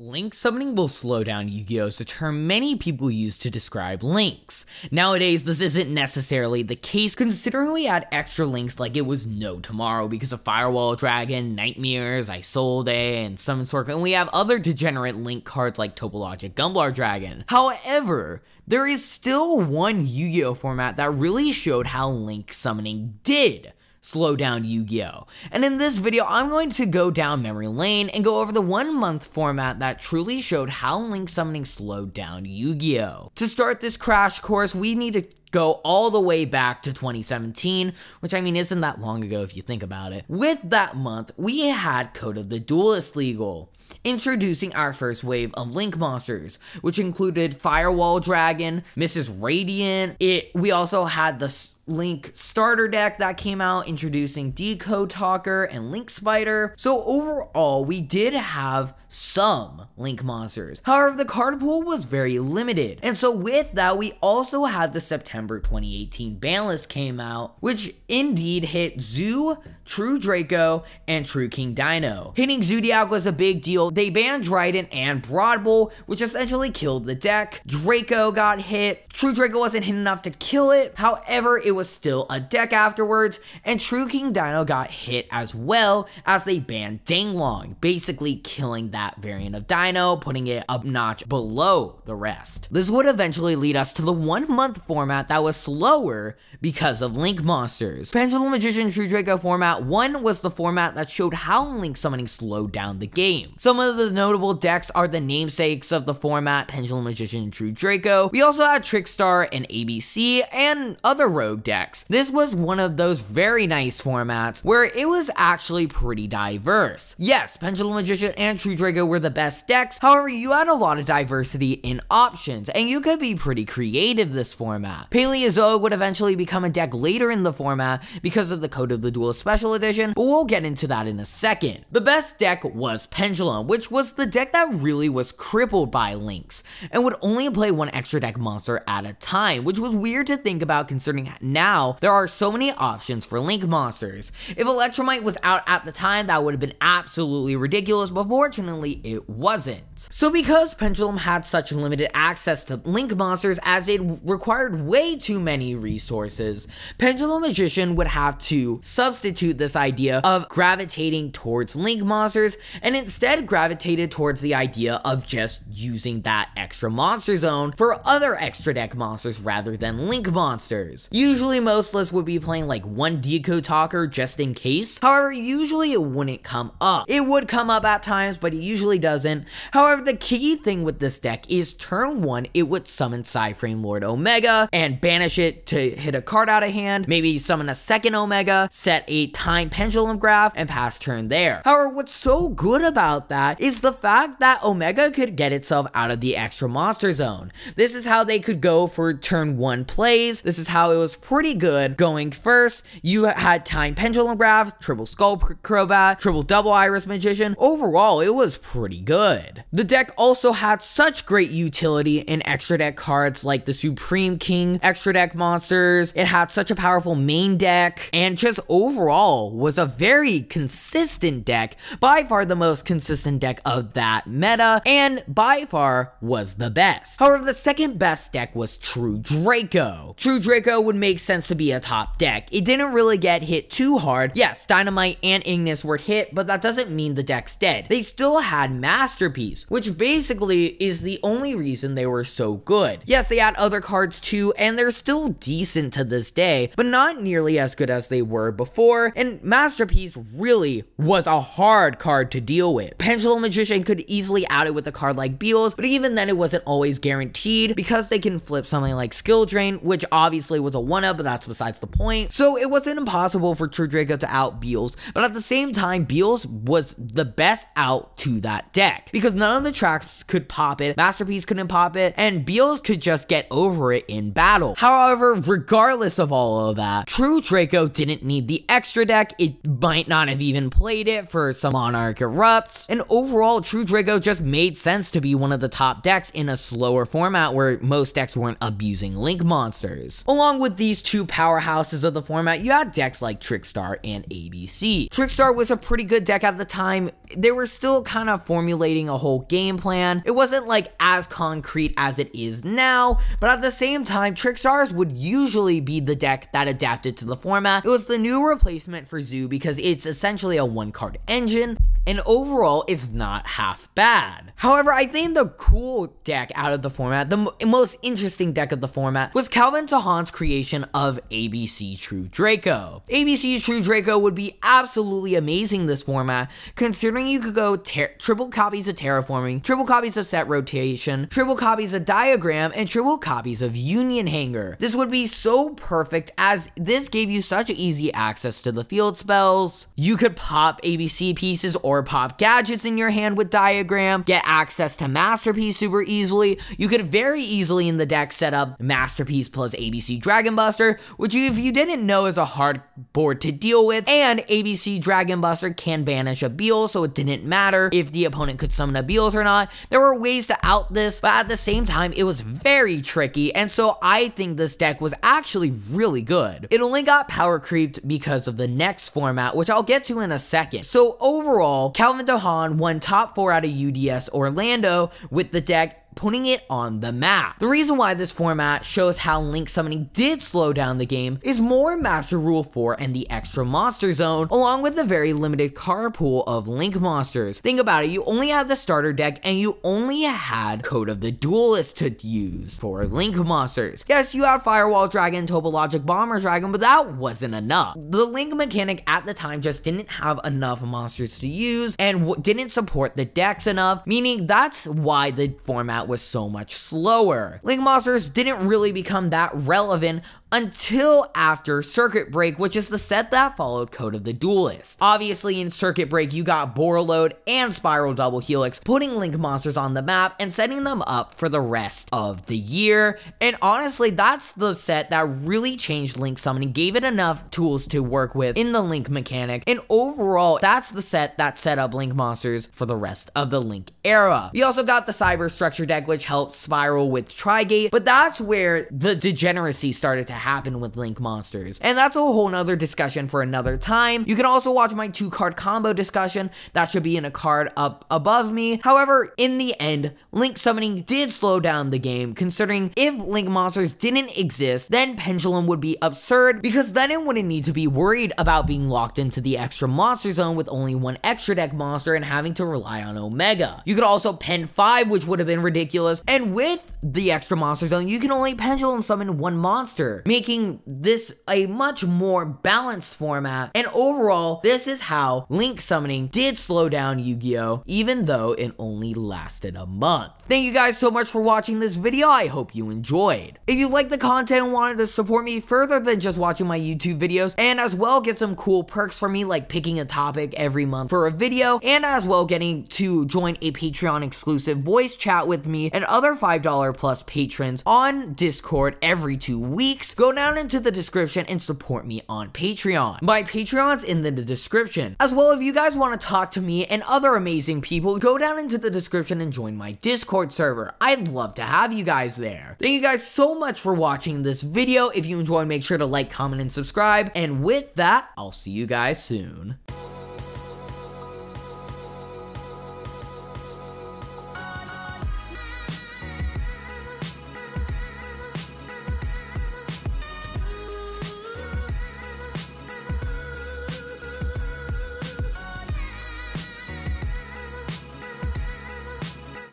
Link summoning will slow down Yu-Gi-Oh! Is a term many people use to describe links. Nowadays, this isn't necessarily the case considering we had extra links like it was no tomorrow because of Firewall Dragon, Nightmares, Isolde, and Summon Sword, and we have other degenerate link cards like Topologic Gumblar Dragon. However, there is still one Yu-Gi-Oh! Format that really showed how link summoning did slow down Yu-Gi-Oh! And in this video, I'm going to go down memory lane and go over the 1 month format that truly showed how link summoning slowed down Yu-Gi-Oh! To start this crash course, we need to go all the way back to 2017, which I mean isn't that long ago if you think about it. With that month, we had Code of the Duelist legal, introducing our first wave of Link monsters, which included Firewall Dragon, Mrs. Radiant. We also had the Link starter deck that came out, introducing Decode Talker and Link Spider. So overall, we did have some Link monsters. However, the card pool was very limited. And so with that, we also had the September 2018 ban list came out, which indeed hit Zoo, True Draco, and True King Dino. Hitting Zodiac was a big deal. They banned Dryden and Broad Bull, which essentially killed the deck. Draco got hit. True Draco wasn't hit enough to kill it. However, it was still a deck afterwards, and True King Dino got hit as well as they banned Danglong, basically killing that variant of Dino, putting it a notch below the rest. This would eventually lead us to the 1 month format that was slower because of Link monsters. Pendulum Magician True Draco format 1 was the format that showed how Link summoning slowed down the game. Some of the notable decks are the namesakes of the format, Pendulum Magician and True Draco. We also had Trickstar and ABC and other rogue decks. This was one of those very nice formats where it was actually pretty diverse. Yes, Pendulum Magician and True Draco were the best decks, however you had a lot of diversity in options, and you could be pretty creative this format. Paleozoic would eventually become a deck later in the format because of the Code of the Duelist Special Edition, but we'll get into that in a second. The best deck was Pendulum, which was the deck that really was crippled by links, and would only play one extra deck monster at a time, which was weird to think about considering now there are so many options for link monsters. If Electromite was out at the time, that would have been absolutely ridiculous, but fortunately it wasn't. So because Pendulum had such limited access to link monsters as it required way too many resources, Pendulum Magician would have to substitute this idea of gravitating towards link monsters and instead gravitated towards the idea of just using that extra monster zone for other extra deck monsters rather than link monsters. Usually most lists would be playing like one Decode Talker just in case. However, usually it wouldn't come up. It would come up at times, but it usually doesn't. However, the key thing with this deck is turn 1, it would summon Psyframe Lord Omega and banish it to hit a card out of hand, maybe summon a second Omega, set a time pendulum graph, and pass turn there. However, what's so good about that is the fact that Omega could get itself out of the extra monster zone. This is how they could go for turn 1 plays. This is how it was pretty good. Going first, you had time pendulum graph, triple skull Crobat, triple double Iris Magician. Overall, it was pretty good. The deck also had such great utility in extra deck cards like the Supreme King extra deck monsters. It had such a powerful main deck, and just overall was a very consistent deck, by far the most consistent deck of that meta, and by far was the best. However, the second best deck was True Draco. True Draco would make sense to be a top deck. It didn't really get hit too hard. Yes, Dynamite and Ignis were hit, but that doesn't mean the deck's dead. They still had Masterpiece, which basically is the only reason they were so good. Yes, they had other cards too, and they're still decent to this day, but not nearly as good as they were before, and Masterpiece really was a hard card to deal with. Pendulum Magician could easily out it with a card like Beals, but even then it wasn't always guaranteed because they can flip something like Skill Drain, which obviously was a 1-up, but that's besides the point. So it wasn't impossible for True Draco to out Beals, but at the same time, Beals was the best out to that deck because none of the traps could pop it, Masterpiece couldn't pop it, and Beals could just get over it in battle. However, regardless of all of that, True Draco didn't need the extra deck. It might not have even played it for some Monarch Erupts, and overall, True Draco just made sense to be one of the top decks in a slower format where most decks weren't abusing link monsters. Along with these two powerhouses of the format, you had decks like Trickstar and ABC. Trickstar was a pretty good deck at the time. they were still kind of formulating a whole game plan. It wasn't like as concrete as it is now, but at the same time, Trickstars would usually be the deck that adapted to the format. It was the new replacement for Zoo because it's essentially a one-card engine, and overall, it's not half bad. However, I think the cool deck out of the format, the most interesting deck of the format, was Calvin Tahan's creation of ABC True Draco. ABC True Draco would be absolutely amazing this format, considering you could go triple copies of Terraforming, triple copies of Set Rotation, triple copies of Diagram, and triple copies of Union Hanger. This would be so perfect as this gave you such easy access to the field spells. You could pop ABC pieces or pop gadgets in your hand with Diagram, get access to Masterpiece super easily. You could very easily in the deck set up Masterpiece plus ABC Dragon Buster, which if you didn't know is a hard board to deal with, and ABC Dragon Buster can banish a Beal, so it didn't matter if the opponent could summon a Beals or not. There were ways to out this, but at the same time, it was very tricky, and so I think this deck was actually really good. It only got power creeped because of the next format, which I'll get to in a second. So overall, Calvin Tahan won top 4 out of UDS Orlando with the deck, putting it on the map. The reason why this format shows how Link Summoning did slow down the game is more Master Rule 4 and the extra monster zone, along with the very limited card pool of Link monsters. Think about it, you only had the starter deck and you only had Code of the Duelist to use for Link monsters. Yes, you had Firewall Dragon, Topologic Bomber Dragon, but that wasn't enough. The Link mechanic at the time just didn't have enough monsters to use and didn't support the decks enough, meaning that's why the format was so much slower. Link monsters didn't really become that relevant until after Circuit Break, which is the set that followed Code of the Duelist. Obviously, in Circuit Break, you got Borreload and Spiral Double Helix, putting Link monsters on the map and setting them up for the rest of the year. And honestly, that's the set that really changed Link Summoning, gave it enough tools to work with in the Link mechanic, and overall, that's the set that set up Link monsters for the rest of the Link era. We also got the Cyber Structure deck, which helped Spiral with Trigate, but that's where the degeneracy started to happen with Link monsters, and that's a whole nother discussion for another time. You can also watch my 2-card combo discussion, that should be in a card up above me. However, in the end, Link Summoning did slow down the game, considering if Link monsters didn't exist, then Pendulum would be absurd, because then it wouldn't need to be worried about being locked into the extra monster zone with only one extra deck monster and having to rely on Omega. You could also pen 5, which would have been ridiculous, and with the extra monster zone, you can only Pendulum summon one monster, making this a much more balanced format. And overall, this is how Link Summoning did slow down Yu-Gi-Oh, even though it only lasted a month. Thank you guys so much for watching this video. I hope you enjoyed. If you liked the content and wanted to support me further than just watching my YouTube videos, and as well get some cool perks for me like picking a topic every month for a video, and as well getting to join a Patreon exclusive voice chat with me and other $5 plus patrons on Discord every 2 weeks, go down into the description and support me on Patreon. My Patreon's in the description. As well, if you guys want to talk to me and other amazing people, go down into the description and join my Discord server. I'd love to have you guys there. Thank you guys so much for watching this video. If you enjoyed, make sure to like, comment, and subscribe. And with that, I'll see you guys soon.